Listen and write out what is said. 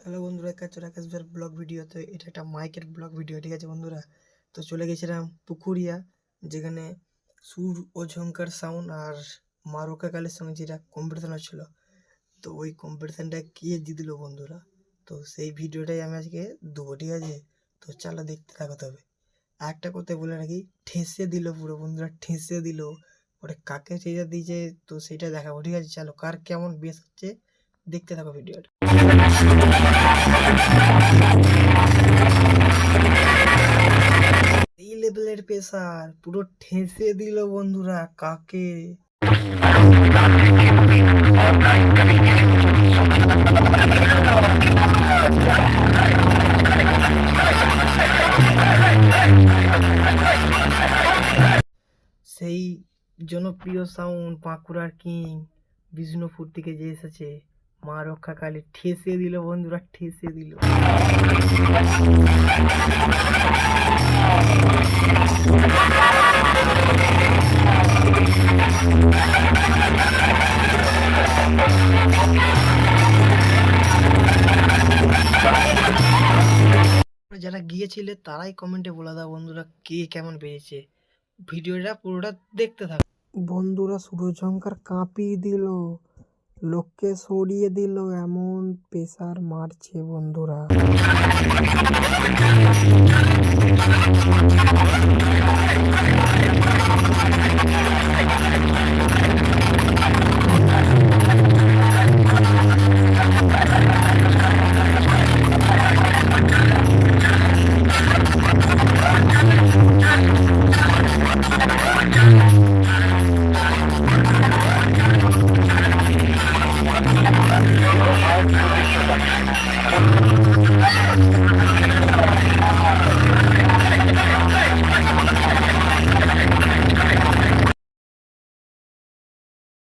Hello বন্ধুরা, রাকেশ ভাইয়ের blog video. তো এটা একটা মাইকের ব্লগ ভিডিও, ঠিক আছে বন্ধুরা। তো চলে গেছিলাম পুকুরিয়া, যেখানে সুর ও ঝঙ্কার সাউন্ড আর মা রক্ষা কালীর সঙ্গে যেটা কম্পিটিশন হচ্ছিল, তো ওই কম্পিটিশানটা গিয়ে দিয়ে দিল বন্ধুরা। তো সেই ভিডিওটাই আমি আজকে দেবো, ঠিক আছে। তো চলো দেখতে থাকো। তবে একটা কথা বলে রাখি, ঠেসে দিল পুরো বন্ধুরা, ঠেসে দিল। ওটা কাকে সেটা দিয়েছে তো সেটা দেখাবো, ঠিক আছে। চলো, কার কেমন বেশ হচ্ছে দেখতে থাকো ভিডিওটা। এই লেভেলের পেসার পুরো ঠেসে দিল বন্ধুরা কাকে। সেই জনপ্রিয় সাউন্ড বাঁকুড়ার কিং বিষ্ণুপুর থেকে যে এসেছে, মা রক্ষা কালী, ঠেসে দিল বন্ধুরা, ঠেসে দিল। যারা গিয়েছিলে তারাই কমেন্টে বলে দাও বন্ধুরা, কে কেমন পেয়েছে। ভিডিওটা পুরোটা দেখতে থাকো বন্ধুরা। সূর্যঙ্কার কাঁপিয়ে দিল, লোককে সরিয়ে দিল, এমন পেসার মারছে বন্ধুরা।